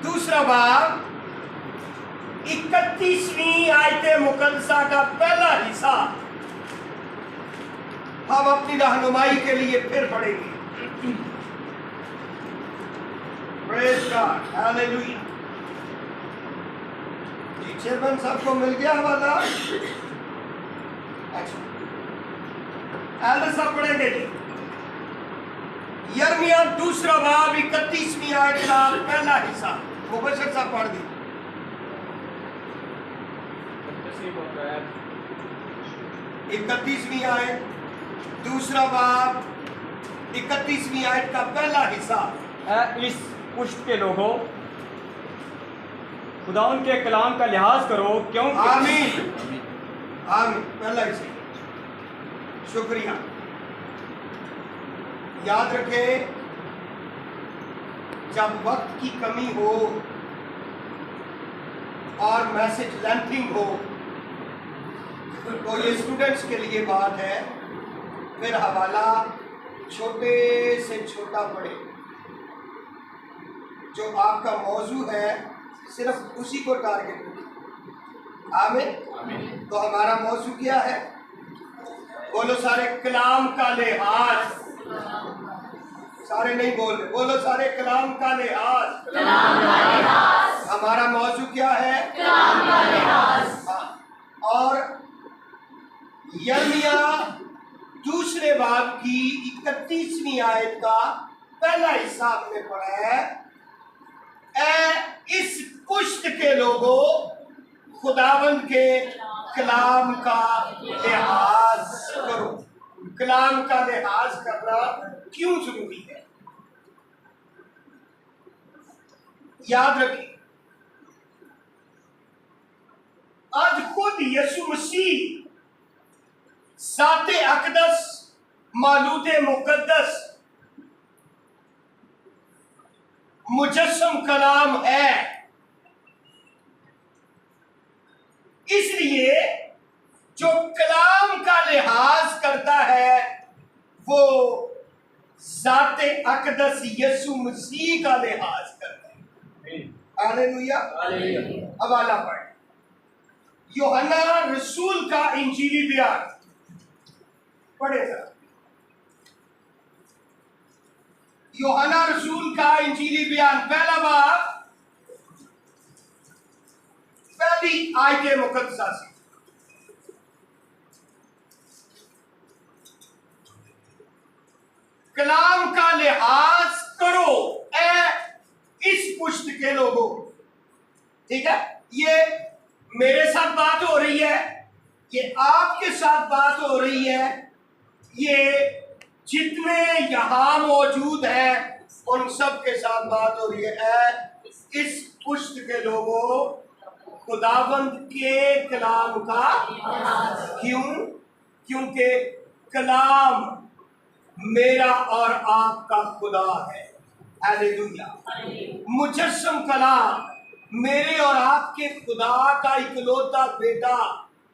दूसरा बाब 31वीं आयते मुकद्दसा का पहला हिस्सा हम अपनी रहनुमाई के लिए फिर पढ़ेंगे। Praise God, hallelujah. जी चेयरमैन साहब को मिल गया हवाला? अच्छा, एल्डर साहब पढ़ेंगे जी। यिर्मयाह दूसरा बाब 31वीं आयत का पहला हिस्सा मुबशर साहब पढ़ दी। 31वीं आयत दूसरा बाब 31वीं आयत का पहला हिस्सा। इस पुष्ट के लोगों, खुदाउन के कलाम का लिहाज करो, क्योंकि आमीन आमीन। पहला हिस्सा, शुक्रिया। याद रखें, जब वक्त की कमी हो और मैसेज लेंथिंग हो तो ये स्टूडेंट्स के लिए बात है, फिर हवाला छोटे से छोटा पढ़े। जो आपका मौजू है सिर्फ उसी को टारगेट करें। आमीन। तो हमारा मौजू क्या है? बोलो सारे, कलाम का लिहाज। सारे नहीं बोल रहे, बोलो सारे, कलाम का लिहाज। हमारा मौजू क्या है? कलाम का लिहाज। हाँ। और यिर्मयाह दूसरे बाब की 31वीं आयत का पहला हिस्सा हमने पढ़ा है। इस पुष्ट के लोगों, खुदावंद के कलाम का लिहाज करो। कलाम का लिहाज करना क्यों जरूरी है? याद रखिए, आज खुद यीशु मसीह ज़ाते अक़दस, मालूदे मुक़द्दस, मुजस्सम कलाम है। इसलिए जो कलाम का लिहाज करता है वो ज़ाते अक़दस यीशु मसीह का लिहाज करता है। हालेलुया। हवाला पढ़, यूहन्ना रसूल का इंजीली बयान पढ़ेगा। यूहन्ना रसूल का इंजीली बयान पहला बाब पहली आयत मुकद्दसा से। कलाम का लिहाज करो इस पुष्ट के लोगों। ठीक है, ये मेरे साथ बात हो रही है, ये आपके साथ बात हो रही है, ये जितने यहां मौजूद हैं उन सब के साथ बात हो रही है। इस पुष्ट के लोगों, खुदावंद के कलाम का क्यों? क्योंकि कलाम मेरा और आपका खुदा है। हालेलुया। मुजस्सम कलाम मेरे और आपके खुदा का इकलौता बेटा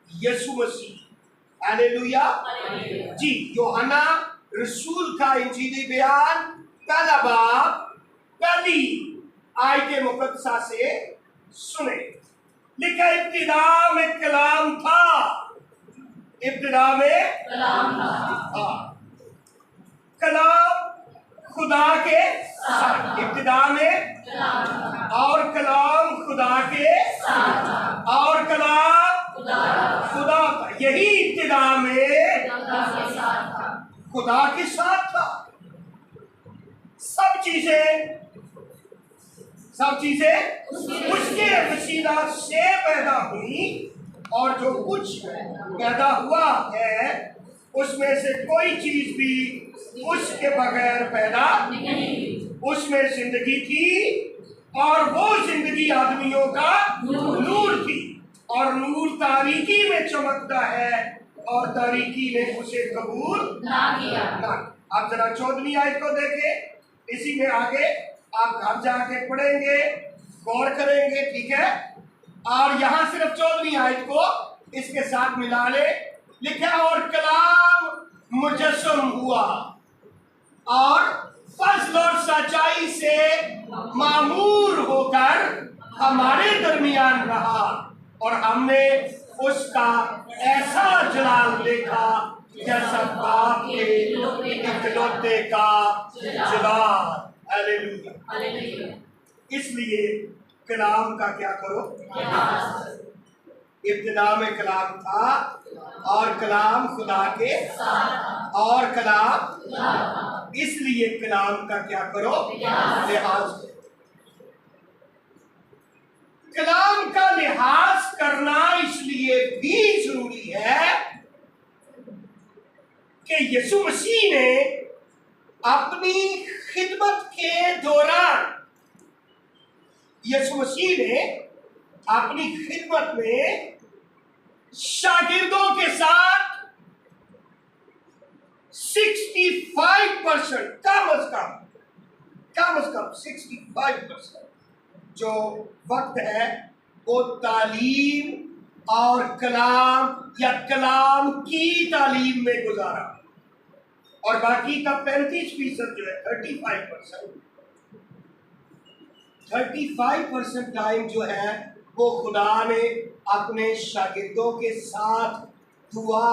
यीशु मसीह। हालेलुया जी। यूहन्ना रसूल का इंजीली बयान पहला बाब पहली आयत मुकद्दसा से सुने। लिखा, इब्तिदा में कलाम था। इब्तिदा में कलाम था। कलाम खुदा के साथ, इब्तिदा में कलाम, और कलाम खुदा के साथ, और कलाम खुदा का। यही इब्तिदा में खुदा के साथ था। सब चीजें उसके वसीला से पैदा हुई, और जो कुछ पैदा हुआ है उसमें से कोई चीज भी उसके बगैर पैदा नहीं। उसमें जिंदगी थी, और वो जिंदगी आदमियों का नूर थी, और नूर तारीकी में चमकता है, और तारीकी ने उसे कबूल ना किया। आप जरा 14वीं आयत को देखें। इसी में आगे आप घर जाके पढ़ेंगे, गौर करेंगे, ठीक है? और यहां सिर्फ 14वीं आयत को इसके साथ मिला ले। लिखा, और कलाम मुजस्सम हुआ और फज़्ल और सच्चाई मामूर होकर हमारे दरमियान रहा और हमने उसका ऐसा जलाल देखा जैसा बाप के इकलौते का जलाल। हालेलुया। इसलिए कलाम का क्या करो, इब्तिदा में कलाम था और कलाम खुदा के और कलाम, इसलिए कलाम का क्या करो, लिहाज करो। कलाम का लिहाज करना इसलिए भी जरूरी है कि यीशु मसीह ने अपनी खिदमत के दौरान, यीशु मसीह ने अपनी खिदमत में शागिर्दों के साथ 65% कम अज कम 65% जो वक्त है वो तालीम और कलाम या कलाम की तालीम में गुजारा और बाकी का 35% जो है 35% टाइम जो है वो खुदा ने अपने शागिर्दों के साथ दुआ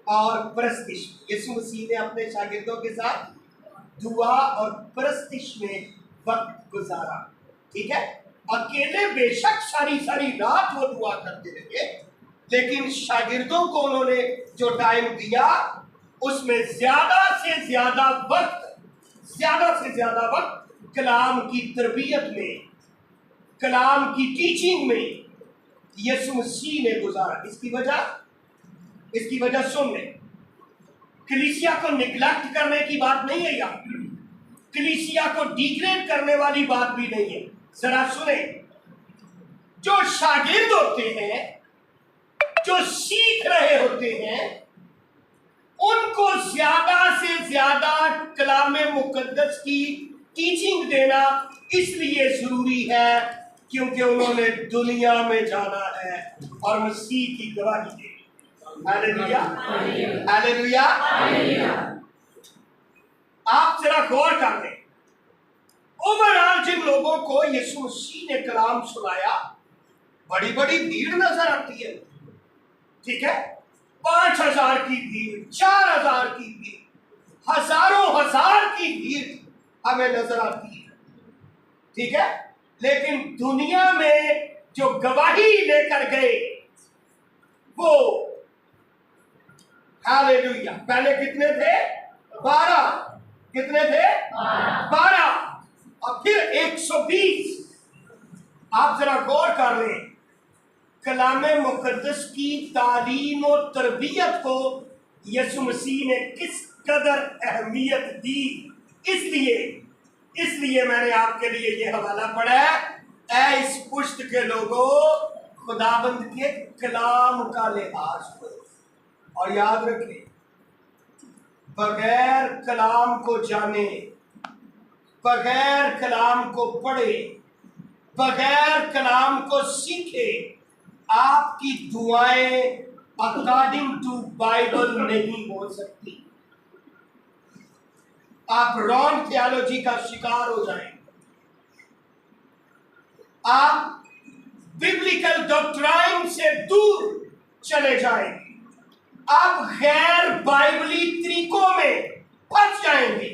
और परस्तिश, यीशु मसीह ने अपने शागिर्दों के साथ दुआ और परस्तिश में वक्त गुजारा। ठीक है, अकेले बेशक सारी रात वो दुआ करते रहे, लेकिन शागिर्दों को उन्होंने जो टाइम दिया उसमें ज्यादा से ज्यादा वक्त कलाम की तरबियत में, कलाम की टीचिंग में यीशु मसीह ने गुजारा। इसकी वजह सुन ले, कलीसिया को निगलेक्ट करने की बात नहीं है, यहाँ कलीसिया को डिग्रेड करने वाली बात भी नहीं है। जरा सुने, जो शागिर्द होते हैं, जो सीख रहे होते हैं, उनको ज्यादा से ज्यादा कलाम मुकद्दस की टीचिंग देना इसलिए जरूरी है क्योंकि उन्होंने दुनिया में जाना है और मसीह की गवाही देनी। Hallelujah, hallelujah. आप जरा गौर कर लें, ओवरऑल जिन लोगों को यीशु मसीह ने कलाम सुनाया, बड़ी भीड़ नजर आती है। ठीक है, 5,000 की भीड़, 4,000 की भीड़, हजार की भीड़ हमें नजर आती है। ठीक है, लेकिन दुनिया में जो गवाही लेकर गए वो, हालेलुया, पहले कितने थे? 12। कितने थे? 12 और फिर 120। आप जरा गौर कर लें, कलाम मुकद्दस की तालीम और तरबियत को यीशु मसीह ने किस कदर अहमियत दी। इसलिए मैंने आपके लिए यह हवाला पढ़ा है, ऐ इस पुश्त के लोगों, खुदाबंद के कलाम का लिहाज करो। और याद रखें, बगैर कलाम को जाने, बगैर कलाम को पढ़े, बगैर कलाम को सीखे, आपकी दुआएं अकॉर्डिंग टू बाइबल नहीं हो सकती। आप रॉन्ग थियोलॉजी का शिकार हो जाएंगे, आप बिब्लिकल डॉक्ट्राइन से दूर चले जाएंगे, आप गैर बाइबली तरीकों में फंस जाएंगे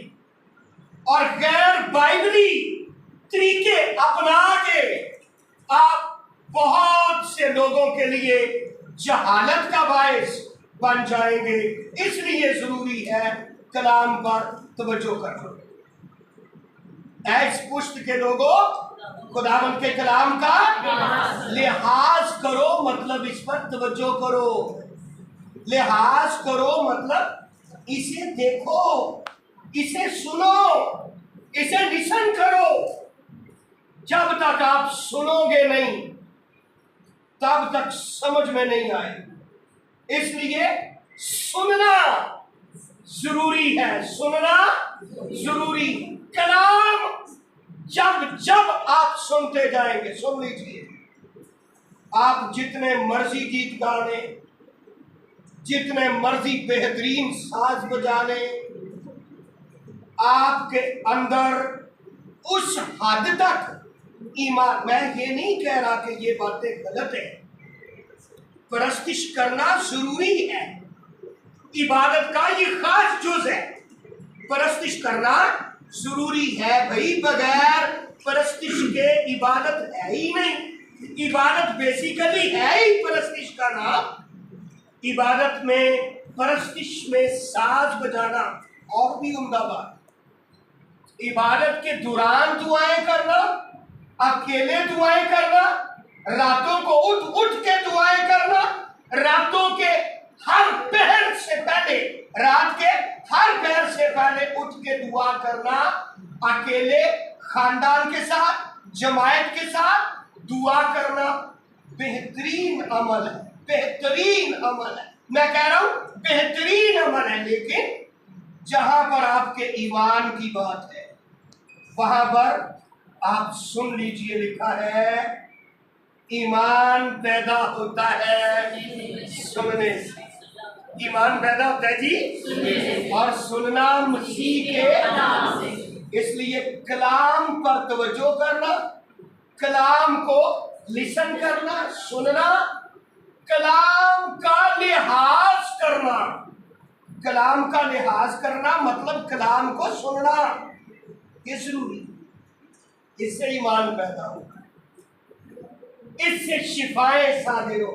और गैर बाइबली तरीके अपना के आप बहुत से लोगों के लिए जहालत का बायस बन जाएंगे। इसलिए जरूरी है कलाम पर तवज्जो करना। इस पुश्त के लोगों, खुदावंद के कलाम का लिहाज करो, मतलब इस पर तवज्जो करो। लिहाज करो मतलब इसे देखो, इसे सुनो, इसे लिसन करो। जब तक आप सुनोगे नहीं तब तक समझ में नहीं आए। इसलिए सुनना जरूरी है, सुनना जरूरी। कलाम जब आप सुनते जाएंगे, सुन लीजिए, आप जितने मर्जी गीत गा लें, जितने मर्जी बेहतरीन साज बजा लें, आपके अंदर उस हद तक ईमान, मैं ये नहीं कह रहा कि ये बातें गलत है, परस्तिश करना जरूरी है, इबादत का ये खास जुज है, परस्तिश करना जरूरी है भाई, बगैर परस्तिश के इबादत है ही नहीं। इबादत बेसिकली है ही परस्तिश का नाम। इबादत में, परस्तिश में साज बजाना और भी उम्दा बात। इबादत के दौरान दुआएं करना, अकेले दुआएं करना, रातों को उठ उठ के दुआएं करना, रातों के हर पहर से पहले, रात के हर पहर से पहले उठ के दुआ करना, अकेले, खानदान के साथ, जमायत के साथ दुआ करना बेहतरीन अमल है, बेहतरीन अमल है। मैं कह रहा हूं बेहतरीन अमल है, लेकिन जहां पर आपके ईमान की बात है वहां पर आप सुन लीजिए, लिखा है ईमान पैदा होता है सुनने से। ईमान पैदा होता है जी, और सुनना मसीह के। इसलिए कलाम पर तवज्जो करना, कलाम को लिसन करना, सुनना, कलाम का लिहाज करना। कलाम का लिहाज करना मतलब कलाम को सुनना, ये जरूरी। इससे ईमान पैदा होगा, इससे शिफाएं सादिर हो।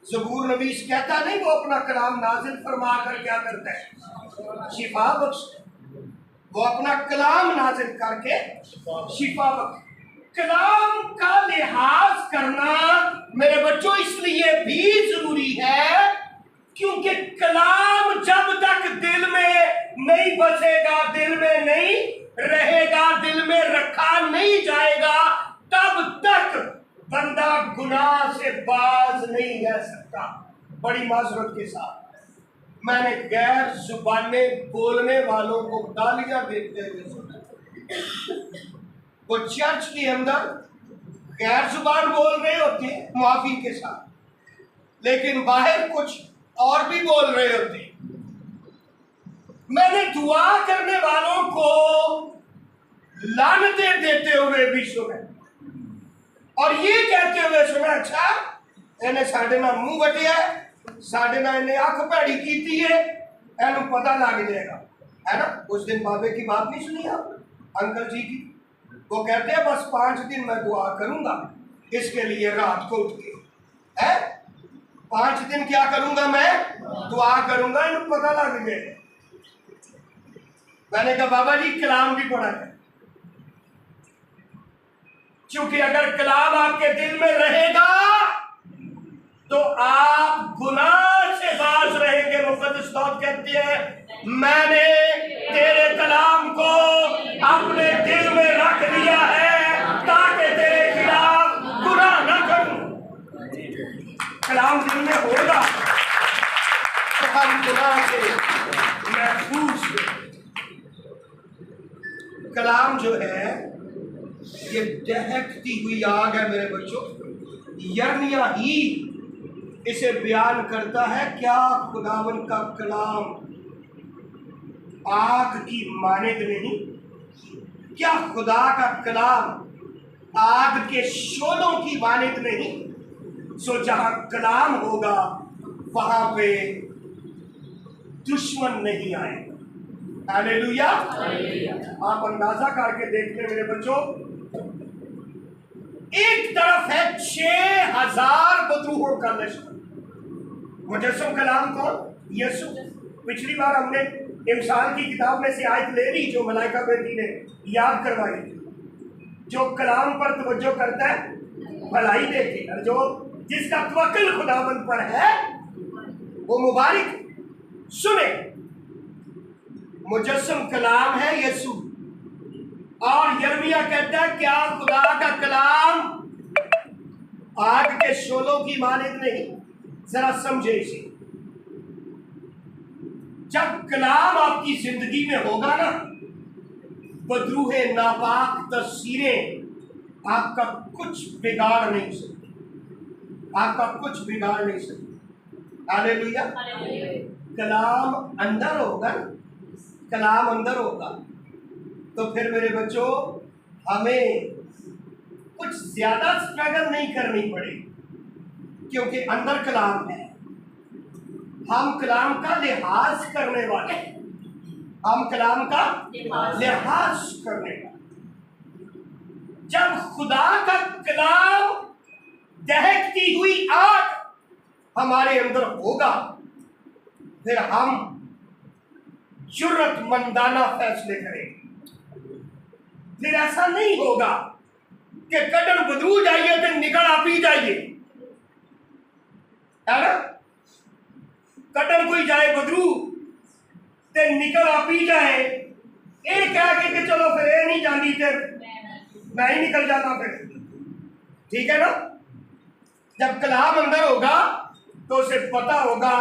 ज़बूर नबीस कहता नहीं, वो अपना कलाम नाजिल फरमा कर क्या करता है, शिफा बख्शता है। वो अपना कलाम नाजिल करके शिफा बख्शता। कलाम का लिहाज करना मेरे बच्चों इसलिए भी जरूरी है क्योंकि कलाम जब तक दिल में नहीं बसेगा, दिल में नहीं रहेगा, दिल में रखा नहीं जाएगा, तब तक बंदा गुनाह से बाज नहीं रह सकता। बड़ी माजरत के साथ मैंने गैर जुबाने बोलने वालों को गालियां देते हुए सुना। वो चर्च के अंदर गैर जुबान बोल रहे होते माफी के साथ, लेकिन बाहर कुछ और भी बोल रहे होते। मैंने दुआ करने वालों को लानतें देते हुए भी सुना, और ये कहते हुए सुना, अच्छा इन्हें साढ़े ना मुंह बटिया है, साढ़े ना इन्हें अख भैड़ी की है, इन्हें पता लग जाएगा, है ना। उस दिन बाबे की बात नहीं सुनी आप, अंकल जी की? वो कहते हैं बस 5 दिन मैं दुआ करूंगा इसके लिए, रात को उठ के, है 5 दिन क्या करूंगा मैं, दुआ करूंगा, इन्हें पता लग जाएगा। मैंने कहा बाबा जी कलाम भी पढ़ा है, क्योंकि अगर कलाम आपके दिल में रहेगा तो आप गुनाह से बाज रहेंगे। मुक़द्दस तौर कहती है मैंने तेरे कलाम को अपने दिल में रख लिया है ताकि तेरे खिलाफ गुनाह न करूं। कलाम दिल में होगा तो हम गुनाह से महफूज हैं। कलाम जो है ये दहकती हुई आग है मेरे बच्चों। यर्मिया ही इसे बयान करता है, क्या खुदावन का कलाम आग की मानिद नहीं? क्या खुदा का कलाम आग के शोलों की मानिद नहीं? सो जहां कलाम होगा वहां पे दुश्मन नहीं आएगा। हालेलुया। आप अंदाजा करके देख ले मेरे बच्चों, एक तरफ है 6000 बदरूहों का लश्कर। मुजस्सम कलाम कौन? यीशु। पिछली बार हमने इमसाल की किताब में से आयत ले ली जो मलाइका बेटी ने याद करवाई, जो कलाम पर तवज्जो करता है भलाई देखी, और जो जिसका तवक्कुल खुदावंद पर है वो मुबारक। सुने, मुजस्सम कलाम है यीशु, और यर्मिया कहता है क्या खुदा का कलाम आग के शोलों की मानिद नहीं? जरा समझे इसे। जब कलाम आपकी जिंदगी में होगा ना, बदरूहे नापाक तस्वीरें आपका कुछ बिगाड़ नहीं सकती, आपका कुछ बिगाड़ नहीं सकती। हालेलुया। कलाम अंदर होगा, कलाम अंदर होगा तो फिर मेरे बच्चों हमें कुछ ज्यादा स्ट्रगल नहीं करनी पड़ेगी, क्योंकि अंदर कलाम है। हम कलाम का लिहाज करने वाले हैं। हम कलाम का लिहाज करने वाले। जब खुदा का कलाम दहकती हुई आग हमारे अंदर होगा, फिर हम जुर्रतमंदाना फैसले करेंगे। फिर ऐसा नहीं होगा कि कटन बदरू जाइए तो निकल आप ही जाइए, है ना। कटन कोई जाए बदरू ते निकल आप ही जाए, ये कह के चलो फिर ये नहीं जाती थे मैं ही निकल जाता फिर, ठीक है ना। जब कलाम अंदर होगा तो उसे पता होगा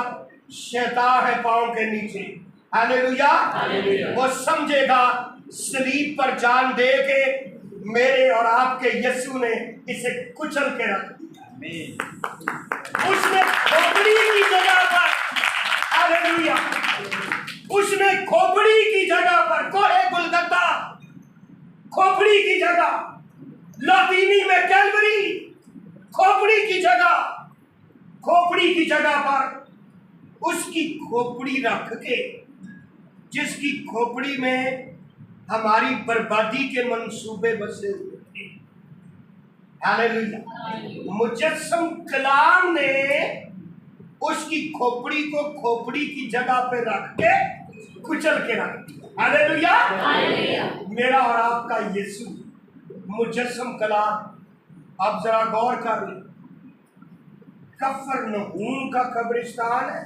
शैतान है पांव के नीचे। हालेलुया। वो समझेगा सलीब पर जान दे के मेरे और आपके यीशु ने इसे कुचल के रख दिया। उसने खोपड़ी की जगह पर, हालेलुया, उसने खोपड़ी की जगह पर, कोहे गुलगता खोपड़ी की जगह, लातीनी में कैलवरी खोपड़ी की जगह, खोपड़ी की जगह पर उसकी खोपड़ी रख के, जिसकी खोपड़ी में हमारी बर्बादी के मंसूबे बसे हुए थे। हालेलुया। मुजस्सम कलाम ने उसकी खोपड़ी को खोपड़ी की जगह पे रख के कुचल के रख दिया। हालेलुया। मेरा और आपका यीशु मुजस्सम कलाम। अब जरा गौर कर ले, कफरनहूम का कब्रिस्तान है,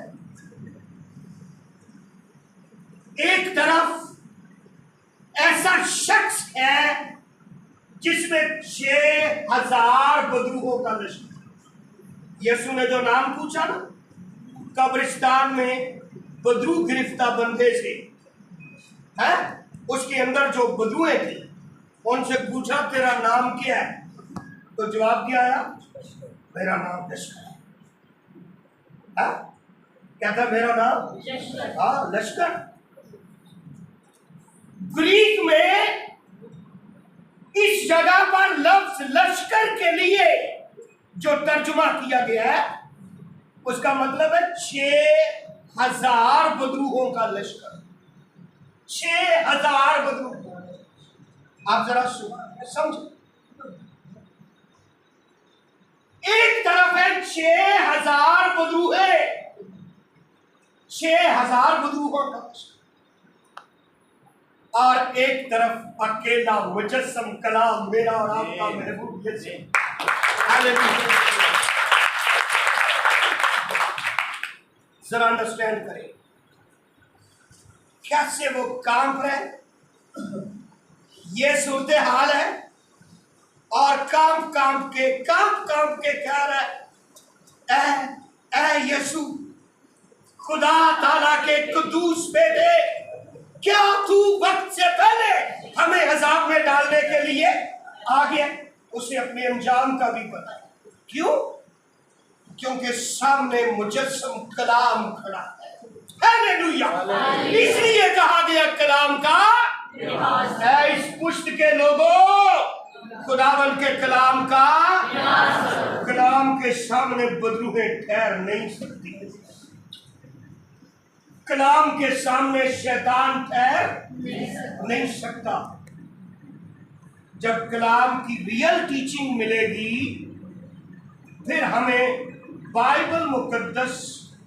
एक तरफ ऐसा शख्स है जिसमें 6000 बदरूहों का लश्कर। यीशु ने जो नाम पूछा ना, कब्रिस्तान में बदरू गिरफ्तार बंदे से है, उसके अंदर जो बदरुएं थे उनसे पूछा तेरा नाम क्या है, तो जवाब क्या आया, मेरा नाम लश्कर है। क्या था मेरा नाम? हाँ, लश्कर। ग्रीक में इस जगह पर लफ्ज लश्कर के लिए जो तर्जुमा किया गया है उसका मतलब है 6000 बदरूहों का लश्कर। 6000 बदरू। आप जरा समझो, एक तरफ है 6000 बदरूहे, 6000 बदरूहों का लश्कर, और एक तरफ अकेला मुजस्सम कलाम मेरा और आपका महबूब यीशु। हालेलुया। जरा अंडरस्टैंड करें कैसे वो कांप रहे। ये सूरत हाल है, और कांप कांप के कह रहा है, ऐ यीशु, खुदा ताला के कुद्दूस बेटे, क्या तू वक्त से पहले हमें अजाब में डालने के लिए आ गया? उसे अपने अंजाम का भी पता है। क्यों? क्योंकि सामने मुजस्सम कलाम खड़ा है। हालेलुया। इसलिए कहा गया कलाम का है, इस पुष्ट के लोगों, खुदावन के कलाम का, कलाम के सामने बदरूहें ठहर नहीं सकती, कलाम के सामने शैतान ठहर नहीं सकता। जब कलाम की रियल टीचिंग मिलेगी, फिर हमें बाइबल मुकद्दस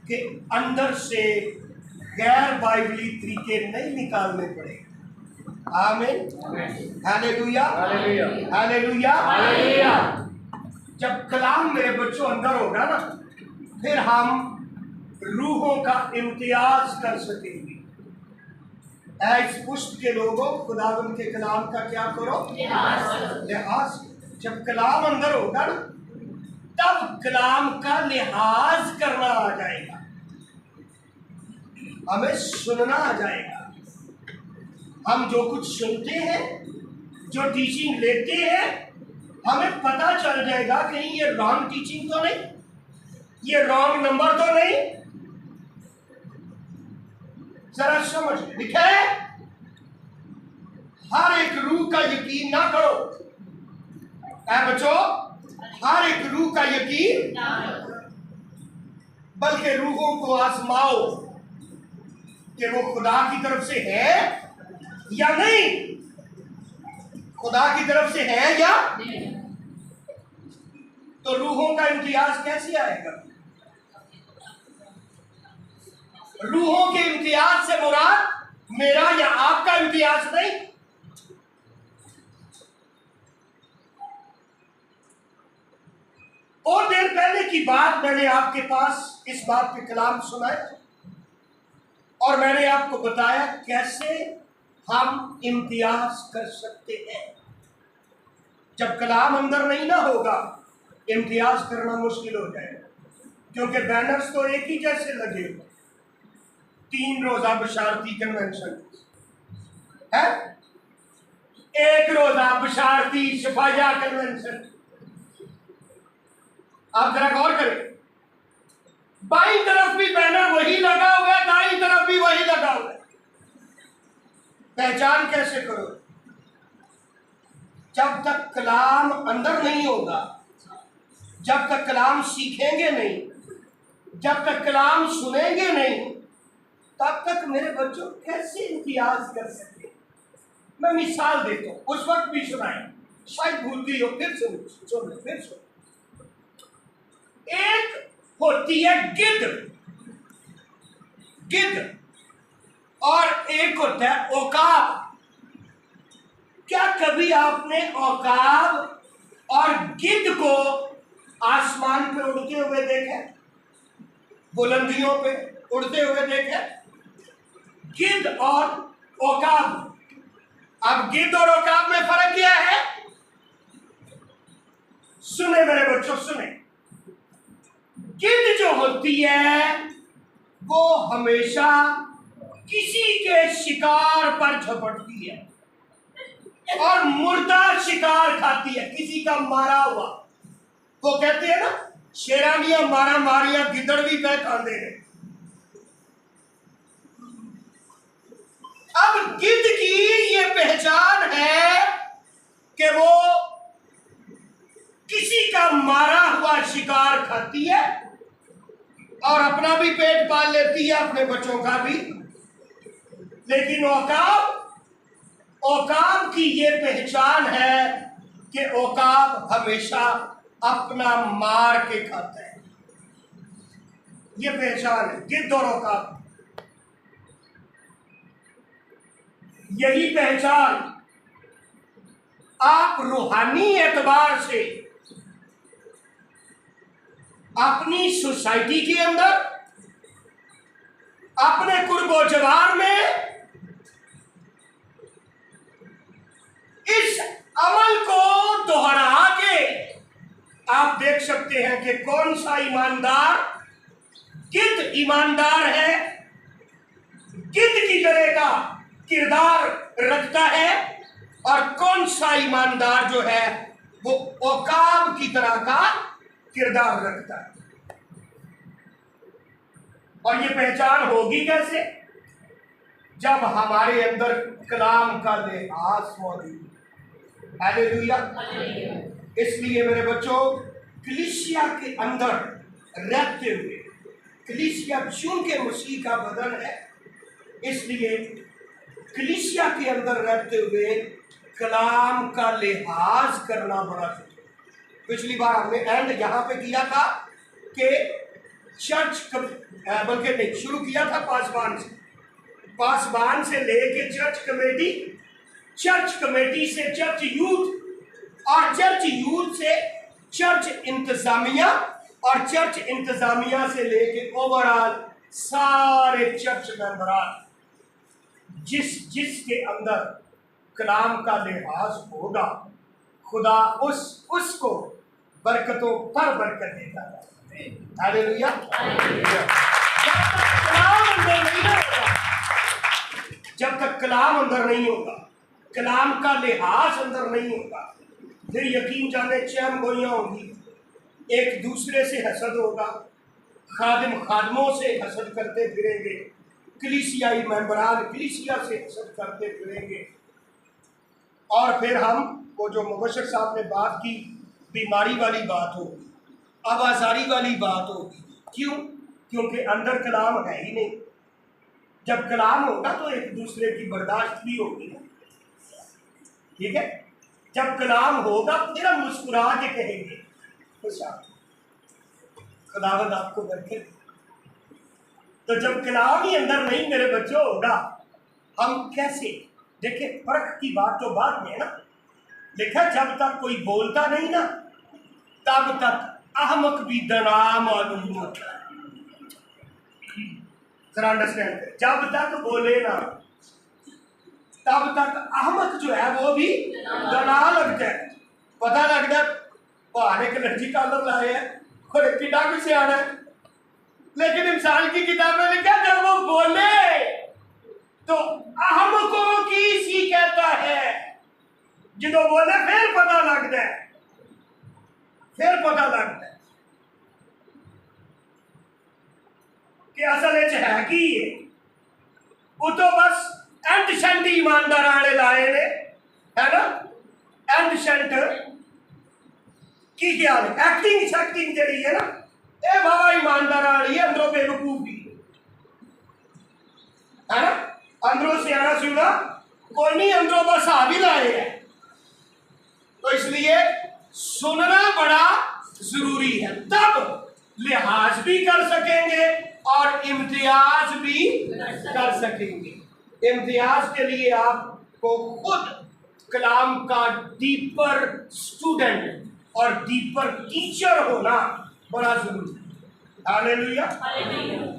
के अंदर से गैर बाइबली तरीके नहीं निकालने पड़ेंगे। आमीन। हालेलुया। हालेलुया। जब कलाम मेरे बच्चों अंदर होगा ना, फिर हम रूहों का इम्तियाज कर सकेंगे। इस पुष्ट के लोगों, खुदावंद के कलाम का क्या करो? लिहाज। जब कलाम अंदर होगा ना, तब कलाम का लिहाज करना आ जाएगा, हमें सुनना आ जाएगा। हम जो कुछ सुनते हैं, जो टीचिंग लेते हैं, हमें पता चल जाएगा कहीं ये रॉन्ग टीचिंग तो नहीं, ये रॉन्ग नंबर तो नहीं। जरा समझ लिखा है, हर एक रूह का यकीन ना करो। बच्चों, हर एक रूह का यकीन, बल्कि रूहों को आजमाओ कि वो खुदा की तरफ से है या नहीं। खुदा की तरफ से है या तो रूहों का इम्तियाज कैसे आएगा? रूहों के इम्तियाज से मुराद मेरा या आपका इम्तियाज नहीं। और देर पहले की बात मैंने आपके पास इस बात पे कलाम सुनाया और मैंने आपको बताया कैसे हम इम्तियाज कर सकते हैं। जब कलाम अंदर नहीं ना होगा, इम्तियाज करना मुश्किल हो जाएगा, क्योंकि बैनर्स तो एक ही जैसे लगे। 3 रोजा बशारती कन्वेंशन है, 1 रोजा बशारती शफाया कन्वेंशन। आप जरा गौर करें, बाईं तरफ भी बैनर वही लगा हुआ है, दाईं तरफ भी वही लगा हुआ है। पहचान कैसे करो? जब तक कलाम अंदर नहीं होगा, जब तक कलाम सीखेंगे नहीं, जब तक कलाम सुनेंगे नहीं, तब तक मेरे बच्चों कैसे इम्तियाज कर सकते? मैं मिसाल देता हूं, उस वक्त भी सुनाए, शायद भूल गई हो, फिर सुन। एक होती है गिद्ध और एक होता है ओकाब। क्या कभी आपने औकाब और गिद्ध को आसमान पे उड़ते हुए देखा? बुलंदियों पे उड़ते हुए देखा? गिद्ध और औकाब। अब गिद्ध और औकाब में फर्क क्या है? सुने मेरे बच्चों, सुने। गिद्ध जो होती है वो हमेशा किसी के शिकार पर झपटती है और मुर्दा शिकार खाती है, किसी का मारा हुआ। वो कहते हैं ना, शेरानियां मारा मारिया गिदड़ भी पहचानते हैं। अब गिद्ध की ये पहचान है कि वो किसी का मारा हुआ शिकार खाती है और अपना भी पेट पाल लेती है, अपने बच्चों का भी। लेकिन औकाब की ये पहचान है कि औकाब हमेशा अपना मार के खाता है। ये पहचान है गिद्ध और औकाब। यही पहचान आप रूहानी एतबार से अपनी सोसाइटी के अंदर, अपने कुर्बो जवार में इस अमल को दोहरा के आप देख सकते हैं कि कौन सा ईमानदार गिद्ध ईमानदार है, गिद्ध की तरह का किरदार रखता है, और कौन सा ईमानदार जो है वो औकाब की तरह का किरदार रखता है। और ये पहचान होगी कैसे? जब हमारे अंदर कलाम का लिहाज मौजूद। हालेलुया। इसलिए मेरे बच्चों, कलीसिया के अंदर रहते हुए, कलीसिया चूंकि मसीह का बदन है, इसलिए कलीसिया के अंदर रहते हुए कलाम का लिहाज करना बड़ा जरूरी है। पिछली बार हमने एंड यहाँ पे किया था कि बल्कि नहीं, शुरू किया था पासबान से लेके चर्च कमेटी से चर्च यूथ, और चर्च यूथ से चर्च इंतजामिया, और चर्च इंतजामिया से लेके ओवरऑल सारे चर्च मेंबरान, जिसके अंदर कलाम का लिहाज होगा, खुदा उसको बरकतों पर बरकत देता है। हालेलुया। जब तक कलाम अंदर नहीं होगा, कलाम का लिहाज अंदर नहीं होगा, फिर यकीन जाने चैन गोइयां होंगी, एक दूसरे से हसद होगा, खादिम खादमों से हसद करते फिरेंगे, कलीसियाई मेंबरान कलीसिया से हसद करते फिरेंगे, और फिर हम वो जो मुबशर साहब ने बात की, बीमारी वाली बात होगी, आवाजारी वाली बात होगी। क्यों? क्योंकि अंदर कलाम है ही नहीं। जब कलाम होगा तो एक दूसरे की बर्दाश्त भी होगी ना, ठीक है। जब कलाम होगा फिर हम मुस्कुरा के कहेंगे खुदावंद आपको बरकत। तो जब कलाम ही अंदर नहीं मेरे बच्चों होगा, हम कैसे? देखिए फर्क की बात तो बाद में है ना। देखा, जब तक कोई बोलता नहीं ना तब तक अहमक भी दना मालूम होता है। जरा अंडरस्टैंड करें, जब तक बोले ना तब तक अहमक जो है वो भी दना लगता है। पता लगता है भाने के लड़की कलर लाए हैं और किडा भी से आना है। लेकिन इंसान की किताब में लिखा जब वो बोले तो अहमकों की सी कहता है। जो बोले फिर पता लगता है, फिर पता लगता है कि असल है की है। वो तो बस एंड सेंट ईमानदार आने लाए ने, है ना। एंड सेंट की क्या एक्टिंग शैक्टिंग जड़ी है ना, ए बाबा ईमानदार आनी है, अंदरों बेवकूफी है ना। अंदरों से आना सुना कोई नहीं, अंदरों बस आ भी लाए हैं। तो इसलिए सुनना बड़ा जरूरी है, तब लिहाज भी कर सकेंगे और इम्तियाज भी कर सकेंगे। इम्तियाज के लिए आपको खुद कलाम का डीपर स्टूडेंट और डीपर टीचर होना बड़ा जरूरी है। Hallelujah,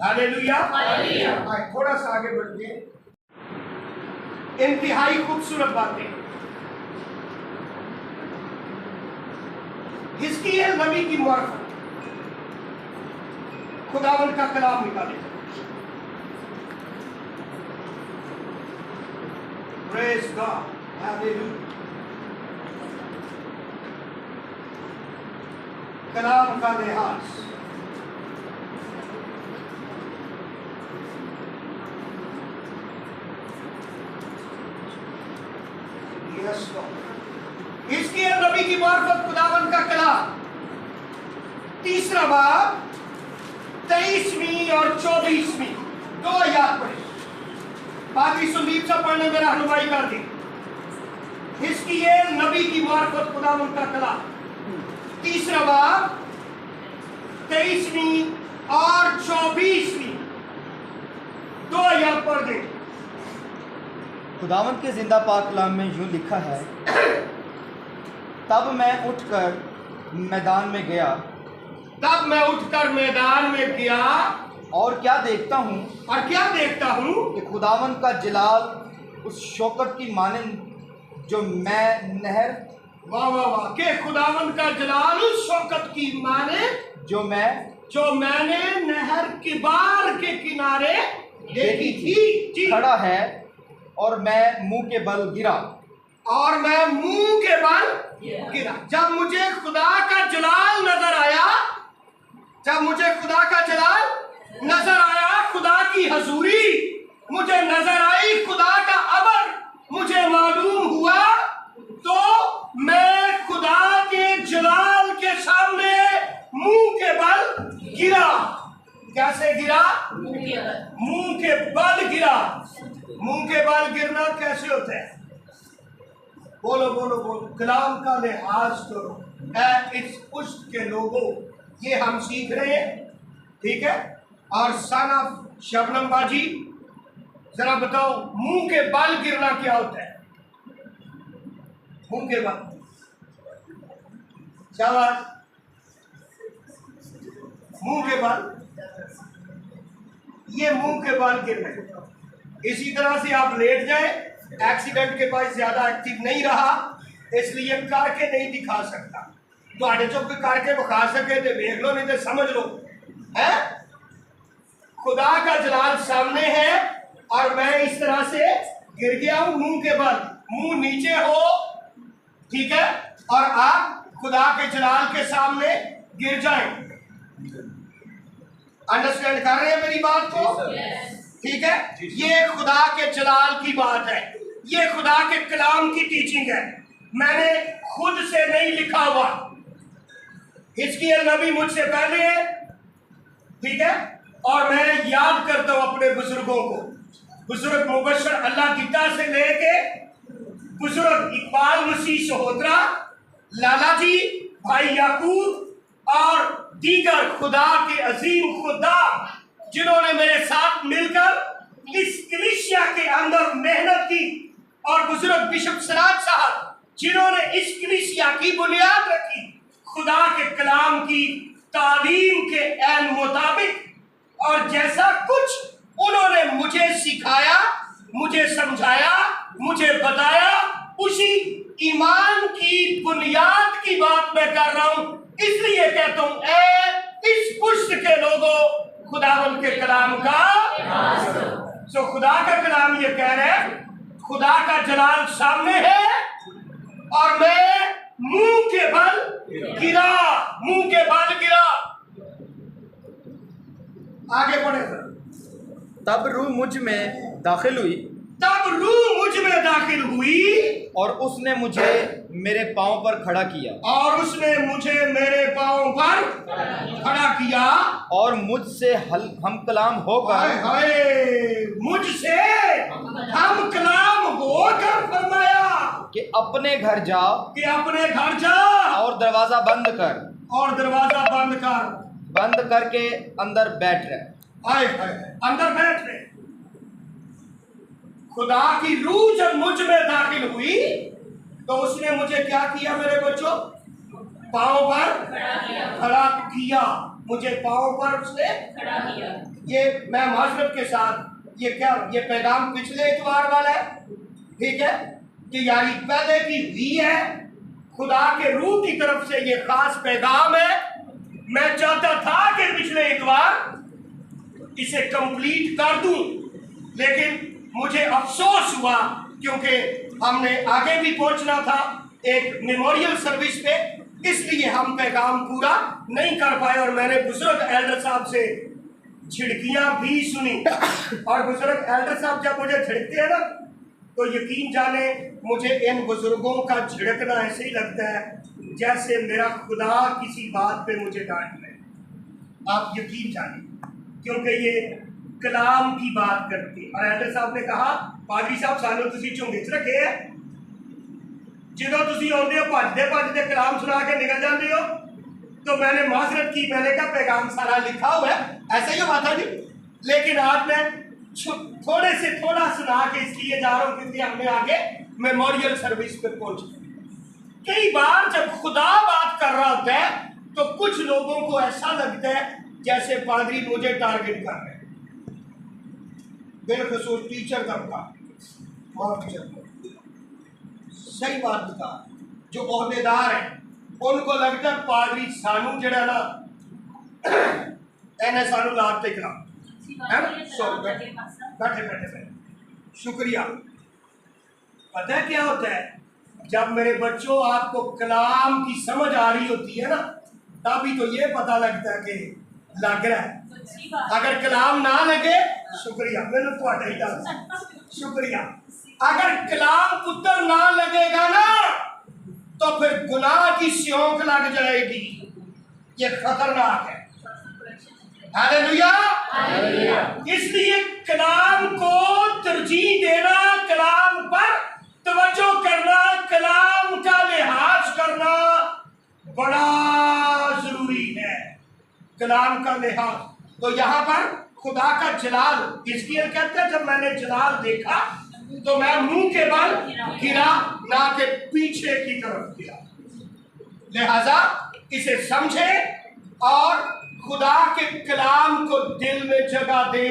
hallelujah, hallelujah. थोड़ा सा आगे बढ़ते हैं। इंतहाई खूबसूरत बातें हिजकिय्याह नबी की मार्फत खुदावंद का कलाम निकाले। Praise God, Hallelujah। कलाम का लिहाज हिजकिय्याह नबी की मार्फत खुदावंद का कलाम, तीसरा बाब 23वीं और 24वीं 2 आयत पढ़े। बाकी सुनील से पढ़ने में रहनुमाई कर दी। हिजकिय्याह नबी की मार्फत खुदावंद का कलाम, तीसरा बाब 23वीं और 24वीं 2 आयत पढ़ दे। खुदावंद के जिंदा पाक कलाम में यूं लिखा है, तब मैं उठकर मैदान में गया। तब मैं उठकर मैदान में गया और क्या देखता हूँ, और क्या देखता हूँ कि खुदावंद का जलाल उस शौकत की मानंद जो मैं नहर, वाह वाह वाह, के खुदावंद का जलाल उस शौकत की माने जो मैंने नहर किबार के किनारे देखी थी खड़ा है, और मैं मुंह के बल गिरा। और मैं मुंह के बल गिरा। जब मुझे खुदा का जलाल नजर आया, जब मुझे खुदा का जलाल नजर आया, खुदा की हजूरी मुझे नजर आई, खुदा का अमर मुझे मालूम हुआ, तो मैं खुदा के जलाल के सामने मुंह के बल गिरा। कैसे गिरा? मुंह के बल गिरा। मुंह के बल गिरना कैसे होता है? बोलो बोलो बोलो। कलाम का लिहाज करो ऐ इस पुष्ट के लोगों, ये हम सीख रहे हैं, ठीक है। और सन ऑफ शबनम बाजी, जरा बताओ मुंह के बल गिरना क्या होता है? मुंह के बल, शाबाश, मुंह के बल, ये मुंह के बल गिरना। इसी तरह से आप लेट जाए, एक्सीडेंट के बाद ज्यादा एक्टिव नहीं रहा, इसलिए करके नहीं दिखा सकता। तो आड़े चौक करके दिखा सके तो देख लो, नहीं तो समझ लो है खुदा का जलाल सामने है और मैं इस तरह से गिर गया हूं मुंह के बल। मुंह नीचे हो, ठीक है, और आप खुदा के जलाल के सामने गिर जाएं। अंडरस्टैंड कर रहे हैं मेरी बात को? ठीक है, ये खुदा के जलाल की बात है। ये खुदा के कलाम की टीचिंग है, मैंने खुद से नहीं लिखा हुआ। हिजकिय्याह नबी मुझसे पहले है, ठीक है, और मैं याद करता हूं अपने बुजुर्गों को, बुजुर्ग मुबशर अल्लाह गिद्दा से लेके बुजुर्ग इकबाल मसीह सहोदरा, लाला जी, भाई याकूब और दीगर खुदा के अजीम खुदा जिन्होंने मेरे साथ मिलकर इस कलीसिया के अंदर मेहनत की, और बुजुर्ग बिशप सिराज साहब जिन्होंने इस कलीसिया की बुनियाद रखी खुदा के कलाम की तालीम के ऐन मुताबिक, और जैसा कुछ उन्होंने मुझे सिखाया, मुझे समझाया, मुझे बताया, उसी ईमान की बुनियाद की बात मैं कर रहा हूं। इसलिए कहता हूं, इस पुष्ट के लोगों, खुदावंद के कलाम का तो खुदा का कलाम ये कह रहे हैं, खुदा का जलाल सामने है और मैं मुंह के बल गिरा। आगे बढ़े सर। तब रूह मुझ में दाखिल हुई और उसने मुझे मेरे पांव पर खड़ा किया, और मुझसे हम कलाम होकर फरमाया कि अपने घर जाओ और दरवाजा बंद करके अंदर बैठ रहे। अंदर बैठ रहे। खुदा की रूह जब मुझ में दाखिल हुई तो उसने मुझे क्या किया मेरे बच्चों? पांव पर खड़ा किया। मुझे पांव पर उसने खड़ा किया। ये मैं माजरत के साथ ये पैगाम पिछले इतवार वाला है, ठीक है, कि यारी पहले की हुई है, खुदा के रूह की तरफ से ये खास पैगाम है। मैं चाहता था कि पिछले इतवार इसे कंप्लीट कर दूं, लेकिन मुझे अफसोस हुआ क्योंकि हमने आगे भी पहुंचना था एक मेमोरियल सर्विस पे, इसलिए हम पैगाम पूरा नहीं कर पाए। और मैंने बुजुर्ग एल्डर साहब से झिड़कियां भी सुनी, और बुजुर्ग एल्डर साहब जब मुझे झिड़कते हैं ना, तो यकीन जाने मुझे इन बुजुर्गों का झिड़कना ऐसे ही लगता है जैसे मेरा खुदा किसी बात पे मुझे डांट रहे। आप यकीन जाने, क्योंकि ये कलाम की बात करती। और एल्डर साहब ने कहा, पादरी साहब सानू तुसी झुंगे च रखे है, जो तुसी आते हो भजते कलाम सुना के निकल जाते हो। तो मैंने माजरत की, मैंने कहा पैगाम सारा लिखा हुआ है, ऐसा ही हुआ था जी, लेकिन आज मैं थोड़े से थोड़ा सुना के इसलिए जा रहा हूं क्योंकि हमने आगे मेमोरियल सर्विस पे पहुंचे। कई बार जब खुदा बात कर रहा होता है तो कुछ लोगों को ऐसा लगता है जैसे पादरी मुझे टारगेट कर रहे हैं। बिलखसूस टीचर का सही बात बता, जो ओहदेदार है उनको लगता है पादरी सानू जड़ा ना एने सानू लाते करा बैठे। शुक्रिया। पता है क्या होता है, जब मेरे बच्चों आपको कलाम की समझ आ रही होती है ना, तभी तो ये पता लगता है कि लग रहा है। अगर कलाम ना लगे, शुक्रिया, मैंने थोड़ा ही डाल शुक्रिया। अगर कलाम पुत्र ना लगेगा ना, तो फिर गुनाह की स्योंक लग जाएगी। ये खतरनाक है। हालेलुया। इसलिए कलाम को तरजीह देना, कलाम पर तवज्जो करना, कलाम का लिहाज करना बड़ा जरूरी है। कलाम का लिहाज। तो यहाँ पर खुदा का जलाल, हिजकिय्याह कहते हैं जब मैंने जलाल देखा तो मैं मुंह के बल गिरा, ना के पीछे की तरफ गिरा। लिहाजा इसे समझे और खुदा के कलाम को दिल में जगह दे।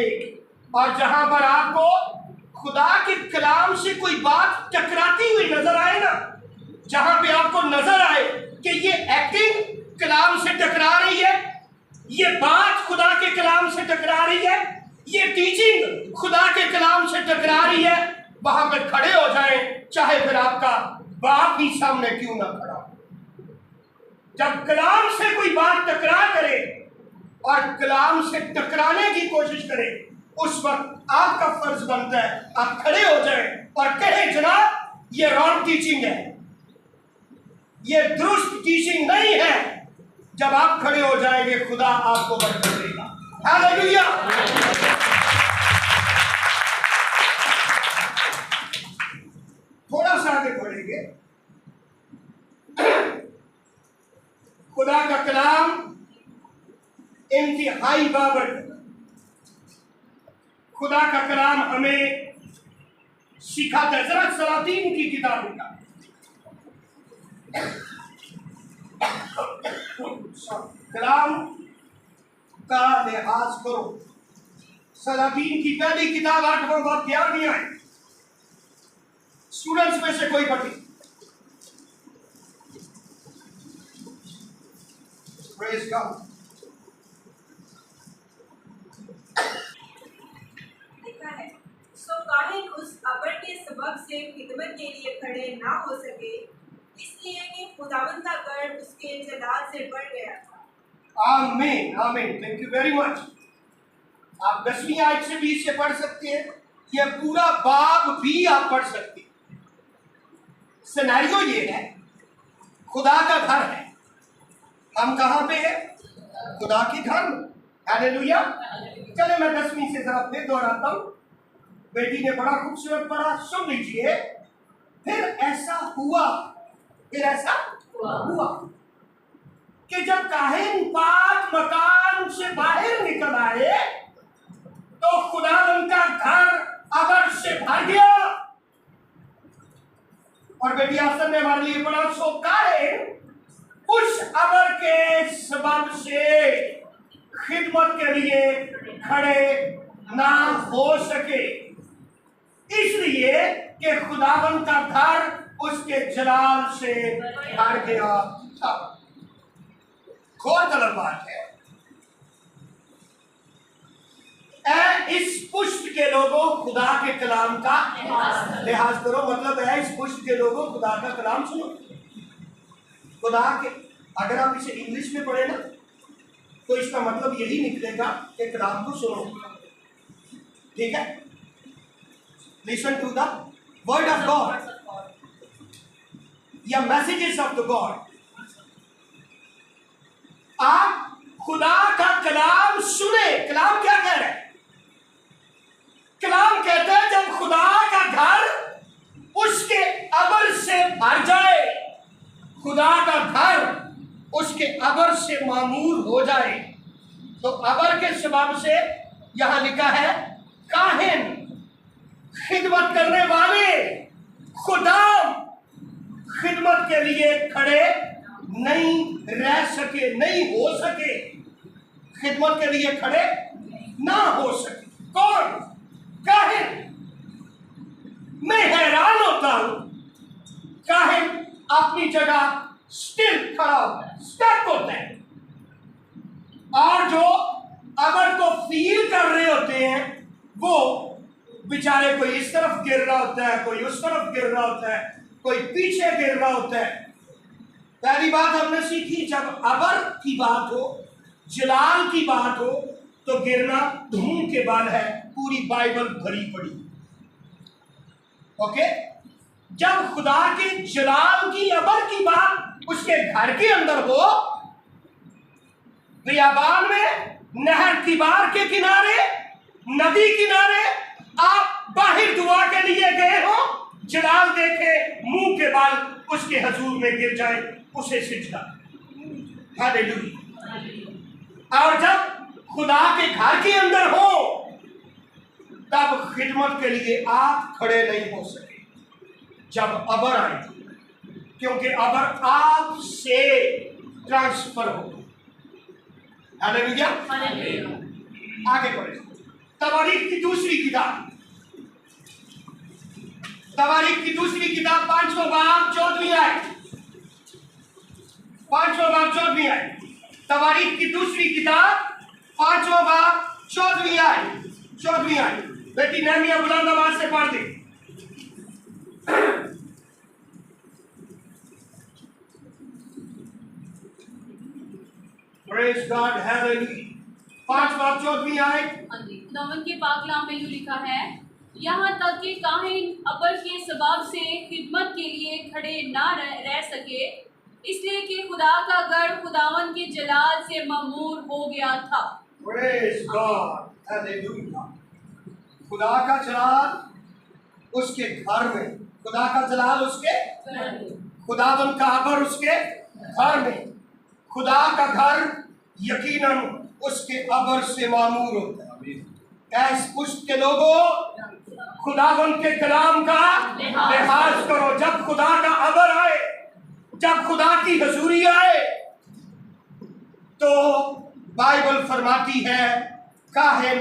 और जहां पर आपको खुदा के कलाम से कोई बात टकराती हुई नजर आए ना, जहां पे आपको नजर आए कि ये एक्टिंग कलाम से टकरा रही है, ये बात खुदा के कलाम से टकरा रही है, ये टीचिंग खुदा के कलाम से टकरा रही है, वहां पे खड़े हो जाए, चाहे फिर आपका बाप ही सामने क्यों ना खड़ा हो। जब कलाम से कोई बात टकरा करे और कलाम से टकराने की कोशिश करे, उस वक्त आपका फर्ज बनता है आप खड़े हो जाए और कहे जनाब ये रॉन्ग टीचिंग है, ये दुरुस्त टीचिंग नहीं है। जब आप खड़े हो जाएंगे खुदा आपको बरकत देगा। हालेलुया। थोड़ा सा आगे बढ़ेंगे। खुदा का कलाम इंतहाई बाबरकत। खुदा का कलाम हमें सिखाता है। जरा सलातीन की किताब का कलाम का लिहाज करो। सलातीन की पहली किताब 8वां बाब 11वीं आयत। स्टूडेंट्स में से कोई पढ़े? Praise God. लिखा है, सो काहिन उस अबर के सबब से खिदमत के लिए खड़े ना हो सके, इसलिए कि खुदावंद का गढ़ उसके जलाल से बढ़ गया था। आमीन आमीन। Thank you very much. आप 10वीं आयत से भी इसे पढ़ सकते हैं, यह पूरा बाब भी आप पढ़ सकते हैं। सिनेरियो ये है, खुदा का घर है। हम कहाँ पे है? खुदा के घर में। हालेलुया। चले मैं 10वीं से जरा फिर दोहराता हूँ। बेटी ने बड़ा खूबसूरत पढ़ा, सुन लीजिए। फिर ऐसा हुआ कि जब काहिन पाक मकान से बाहर निकल आए तो खुदावंद का घर अबर से भर गया। और बेटी आसन ने हमारे लिए पढ़ा, सो काहिन उस अबर के सबब से खिदमत के लिए खड़े ना हो सके, इसलिए कि खुदावंद का घर उसके जलाल से भर गया था। गौरतलब बात है, इस पुष्ट के लोगों खुदा के कलाम का लिहाज करो। मतलब है इस पुष्ट के लोगों खुदा का कलाम सुनो। खुदा के, अगर आप इसे इंग्लिश में पढ़े ना तो इसका मतलब यही निकलेगा कि कलाम को सुनो। ठीक है? Listen to the word of God या मैसेजेस ऑफ द गॉड। आप खुदा का कलाम सुने। कलाम क्या कह रहा है? कलाम कहता है जब खुदा का घर उसके अबर से भर जाए, खुदा का घर उसके अबर से मामूर हो जाए, तो अबर के सबब से यहां लिखा है काहिन, खिदमत करने वाले, खुदाम खिदमत के लिए खड़े नहीं रह सके, नहीं हो सके, खिदमत के लिए खड़े ना हो सके। कौन? काहिन। मैं हैरान होता हूं, काहिन अपनी जगह स्टिल खड़ा होता है, स्टक होता है, और जो अबर को फील कर रहे होते हैं वो बेचारे कोई इस तरफ गिर रहा होता है, कोई उस तरफ गिर रहा होता है, कोई पीछे गिर रहा होता है। पहली बात हमने सीखी, जब अबर की बात हो, जलाल की बात हो, तो गिरना धूम के बाद है। पूरी बाइबल भरी पड़ी। ओके? जब खुदा के जलाल की, अबर की बात उसके घर के अंदर हो, बियाबान में, नहर किबार के किनारे, नदी किनारे, आप बाहर दुआ के लिए गए हो, जलाल देखे, मुंह के बाल उसके हजूर में गिर जाए, उसे सिजदा। हालेलुया। और जब खुदा के घर के अंदर हो तब खिदमत के लिए आप खड़े नहीं हो सके जब अबर आए, क्योंकि अबर आपसे ट्रांसफर हो। हालेलुया। आगे बढ़े। तवारीख की दूसरी किताब, तवारीख की दूसरी किताब 5वां बाब 14वीं आयत, 5वां बाब 14वीं आयत। तवारीख की दूसरी किताब 5वां बाब 14वीं आयत, 14वीं आयत। बेटी नहमिया बुलंद आवाज से पढ़ दे। Praise God. हालेलुया। 5 बाब 14वीं आयत। खुदावंद के पाक कलाम में यूं लिखा है, यहाँ तक कि काहिन अबर के सबब से खिदमत के लिए खड़े ना रह सके, इसलिए कि खुदा का गढ़ खुदावन के जलाल से ममूर हो गया था। Praise God, Hallelujah। खुदा का जलाल उसके घर में, खुदा का जलाल उसके खुदावन का अबर उसके घर में। खुदा का घर यकीनन उसके अबर से मामूर होता है। क्या इस पुष्ट के लोगों, खुदावन के कलाम का लिहाज करो। जब खुदा का अबर आए, जब खुदा की हजूरी आए, तो बाइबल फरमाती है काहिन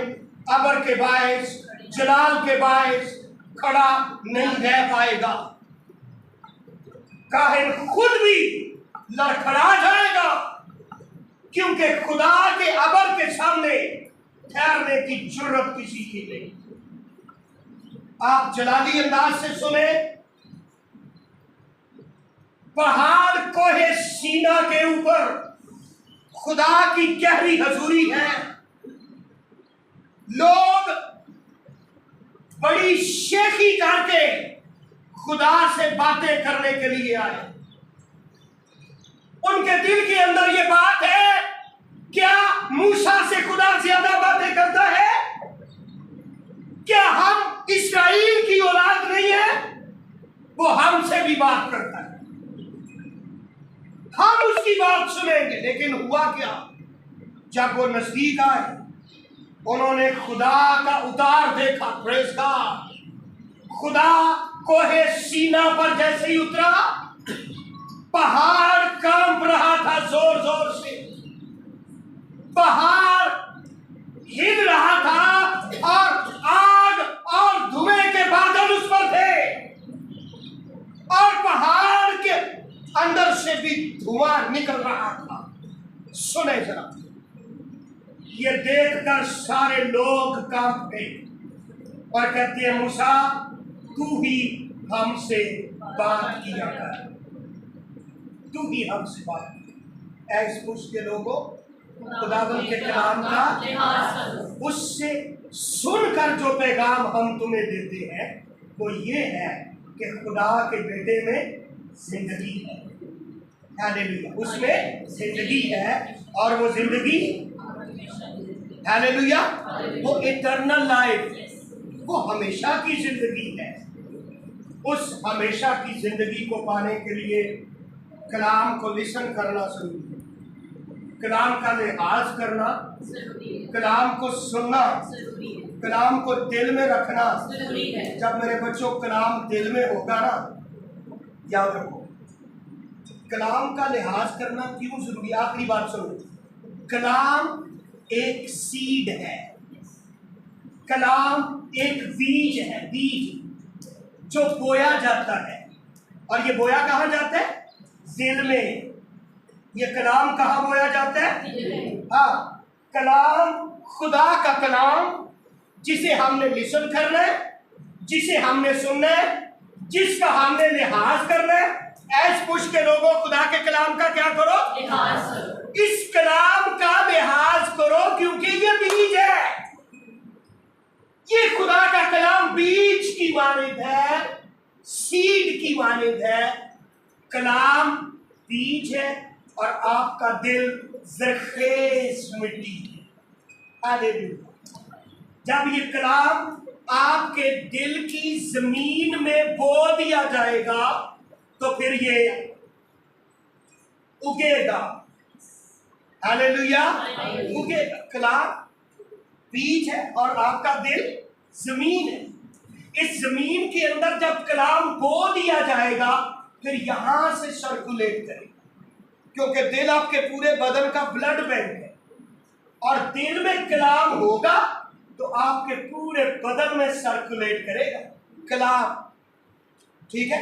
अबर के बायस, जलाल के बायस खड़ा नहीं रह पाएगा। काहिन खुद भी लड़खड़ा जाएगा, क्योंकि खुदा के अबर के सामने ठहरने की जरूरत किसी की नहीं। आप जलाली अंदाज से सुने, पहाड़ कोहे सीना के ऊपर खुदा की गहरी हजूरी है। लोग बड़ी शेखी करके खुदा से बातें करने के लिए आए। उनके दिल के अंदर ये बात है, क्या मूसा से खुदा ज्यादा बातें करता है? क्या हम इस्राएल की औलाद नहीं है? वो हमसे भी बात करता है, हम उसकी बात सुनेंगे। लेकिन हुआ क्या, जब वो नजदीक आए, उन्होंने खुदा का उतार देखा। Praise God. खुदा कोहे सीना पर जैसे ही उतरा, पहाड़ कांप रहा था जोर जोर से, पहाड़ हिल रहा था और आग और धुएं के बादल उस पर थे, और पहाड़ के अंदर से भी धुआं निकल रहा था। सुने जरा, ये देखकर सारे लोग कांप गए और कहते हैं, मूसा तू ही हमसे बात किया कर, तू ही हमसे बात कर। ऐसे पुष्ट के लोगों, खुदावंद के कलाम का उससे सुनकर जो पैगाम हम तुम्हें देते हैं वो ये है कि खुदा के बेटे में जिंदगी है। हालेलुया। उसमें जिंदगी है, और वो जिंदगी, हालेलुया, वो इटर्नल लाइफ, वो हमेशा की जिंदगी है। उस हमेशा की जिंदगी को पाने के लिए कलाम को लिसन करना जरूरी है, कलाम का लिहाज करना, कलाम को सुनना, कलाम को दिल में रखना। जब मेरे बच्चों कलाम दिल में होगा ना, याद रखो, कलाम का लिहाज करना क्यों जरूरी। आखिरी बात सुनो, कलाम एक सीड है, कलाम एक बीज है, बीज जो बोया जाता है। और ये बोया कहाँ जाता है? दिल में। ये कलाम कहाँ बोया जाता है? हाँ, कलाम, खुदा का कलाम, जिसे हमने लिसन करना है, जिसे हमने सुनना है, जिसका हमने लिहाज करना है। ऐस पुश के लोगों, खुदा के कलाम का क्या करो? लिहाज करो। इस कलाम का लिहाज करो, क्योंकि ये बीज है। ये खुदा का कलाम बीज की मानिंद है, सीड की मानिंद है। कलाम बीज है और आपका दिल जरखेज मिट्टी है। हालेलुया। जब ये कलाम आपके दिल की जमीन में बो दिया जाएगा तो फिर ये उगेगा। हालेलुया। उगेगा। कलाम बीज है और आपका दिल जमीन है। इस जमीन के अंदर जब कलाम बो दिया जाएगा, फिर यहां से सर्कुलेट करेगा, क्योंकि दिल आपके पूरे बदन का ब्लड बैंक है। और दिल में कलाम होगा तो आपके पूरे बदन में सर्कुलेट करेगा कलाम। ठीक है।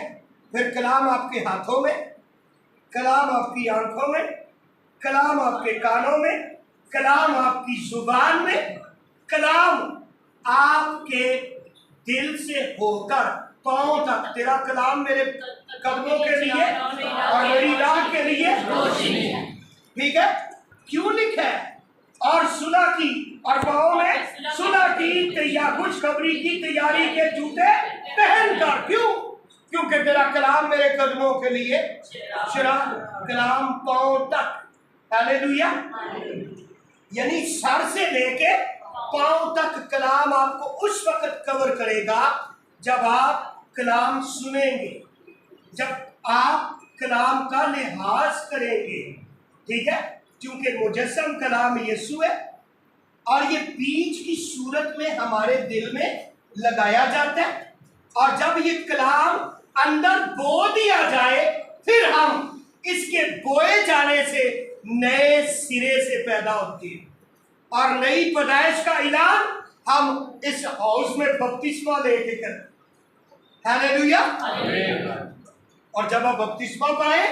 फिर कलाम आपके हाथों में, कलाम आपकी आंखों में, कलाम आपके कानों में, कलाम आपकी जुबान में, कलाम आपके दिल से होकर पांव तक। तेरा कलाम मेरे कदमों के लिए और मेरी राह के लिए रोशनी है। ठीक है। क्यों लिखा है? और सुलह की, और पांव में सुलह की तैयारी या खुशखबरी की तैयारी के जूते पहनकर। क्यों? क्योंकि तेरा कलाम मेरे कदमों के लिए चिराग, कलाम पांव तक। हालेलुया। यानी सर से लेके पांव तक कलाम आपको उस वक्त कवर करेगा जब आप कलाम सुनेंगे, जब आप कलाम का लिहाज करेंगे। ठीक है, क्योंकि मुजस्सम कलाम यीशु है और ये बीज की सूरत में हमारे दिल में लगाया जाता है, और जब ये कलाम अंदर बो दिया जाए फिर हम इसके बोए जाने से नए सिरे से पैदा होते हैं और नई पैदाइश का ऐलान हम इस हाउस में बपतिस्मा लेके करते। हालेलुया। और जब आप बपतिस्मा पाए,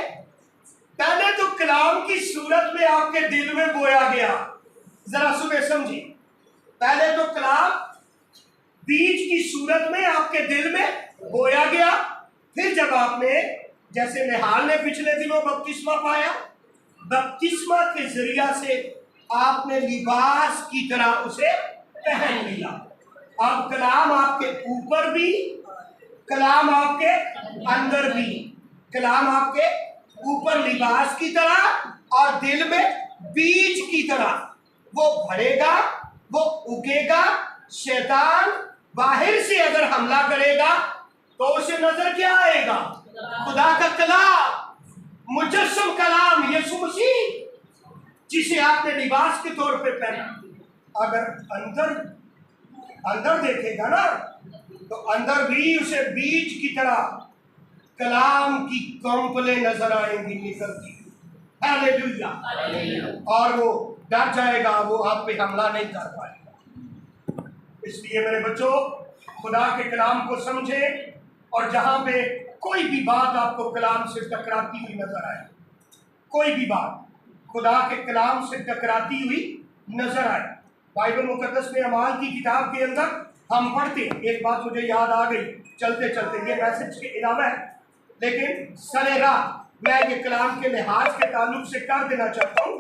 पहले तो कलाम की सूरत में आपके दिल में बोया गया। जरा सुबह समझिए, पहले तो कलाम बीज की सूरत में आपके दिल में बोया गया, फिर जब आपने, जैसे निहाल ने पिछले दिनों बपतिस्मा पाया, बपतिस्मा के जरिया से आपने लिबास की तरह उसे पहन लिया। अब कलाम आपके ऊपर भी, कलाम आपके अंदर भी, कलाम आपके ऊपर लिबास की तरह और दिल में बीज की तरह वो भरेगा, वो उगेगा। शैतान बाहर से अगर हमला करेगा तो उसे नजर क्या आएगा? खुदा का कलाम, मुजस्सम कलाम यीशु मसीह, जिसे आपने लिबास के तौर पे पहना। अगर अंदर देखेगा ना तो अंदर भी उसे बीज की तरह कलाम की कंपलें नजर आएंगी निकलती। हालेलुया। और वो डर जाएगा, वो आप पे हमला नहीं कर पाएगा। इसलिए मेरे बच्चों, खुदा के कलाम को समझे, और जहां पे कोई भी बात आपको कलाम से टकराती हुई नजर आए, कोई भी बात खुदा के कलाम से टकराती हुई नजर आए। बाइबल मुकद्दस में अमाल की किताब के अंदर हम पढ़ते, एक बात मुझे याद आ गई चलते चलते, ये मैसेज के अलावा है, लेकिन सरेरा मैं ये कलाम के लिहाज के ताल्लुक से कर देना चाहता हूँ।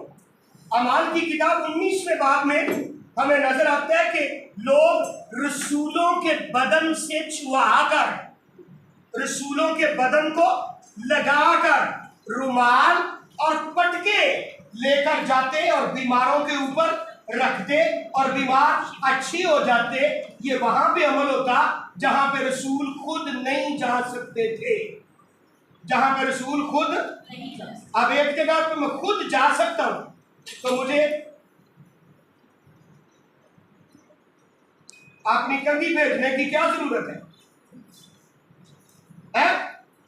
अमाल की किताब 19वें बाब में हमें नजर आता है कि लोग रसूलों के बदन से छुआकर, रसूलों के बदन को लगाकर रुमाल और पटके लेकर जाते और बीमारों के ऊपर रखते और बीमार अच्छी हो जाते। ये वहां पे अमल होता जहां पे रसूल खुद नहीं जा सकते थे, जहां पे रसूल खुद नहीं जा सकते। अब एक जगह पे मैं खुद जा सकता हूं तो मुझे अपनी कंघी भेजने की क्या जरूरत है?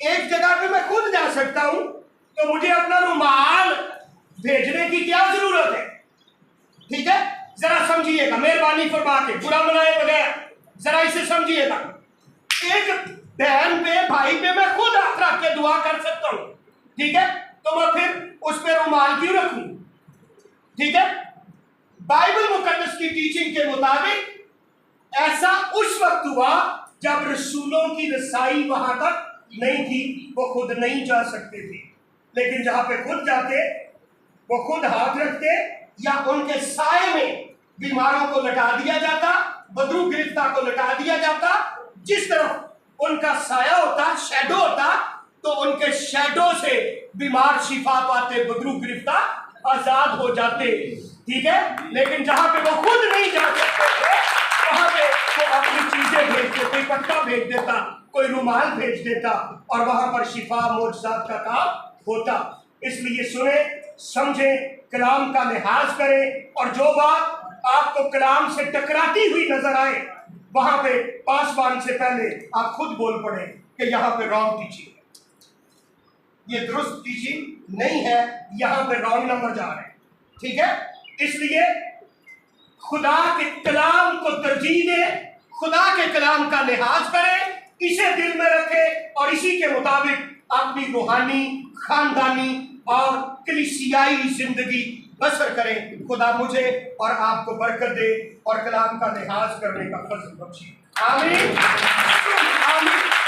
एक जगह पे मैं खुद जा सकता हूं तो मुझे अपना रुमाल भेजने की क्या जरूरत है? ठीक है, जरा समझिएगा, मेहरबानी फरमा के, बुरा मनाए बगैर जरा इसे समझिएगा। एक बहन पे, भाई पे मैं खुद हाथ रख के दुआ कर सकता हूं, ठीक है, तो मैं फिर उस पे रुमाल क्यों रखूं? ठीक है, बाइबल मुकद्दस की टीचिंग के मुताबिक ऐसा उस वक्त हुआ जब रसूलों की रसाई वहां तक नहीं थी, वो खुद नहीं जा सकते थे। लेकिन जहां पे खुद जाते, वो खुद हाथ रखते या उनके साए में बीमारों को लटा दिया जाता, बदरू गिरफ्तार को लटा दिया जाता। जिस तरफ उनका साया होता, शैडो होता, तो उनके शैडो से बीमार शिफा पाते, बदरू गिरफ्तार आजाद हो जाते। ठीक है, लेकिन जहां पे वो खुद नहीं जा सकते थे वहां पे वो अपनी चीजें भेजते, कोई पट्टा भेज देता, कोई रुमाल भेज देता और वहां पर शिफा मोजज़ात का काम होता। इसलिए सुने, समझे, कलाम का लिहाज करें, और जो बात आपको कलाम से टकराती हुई नजर आए वहां पे पासवान से पहले आप खुद बोल पड़े कि यहां पे रॉन्ग टीचिंग है, ये दुरुस्त टीचिंग नहीं है, यहां पे रॉन्ग नंबर जा रहे हैं। ठीक है, इसलिए खुदा के कलाम को तरजीह दें, खुदा के कलाम का लिहाज करें, इसे दिल में रखें और इसी के मुताबिक अपनी रूहानी, खानदानी और कलीसियाई जिंदगी बसर करें। खुदा मुझे और आपको बरकत दे और कलाम का लिहाज करने का फजल बख्शे। आमीन, आमीन।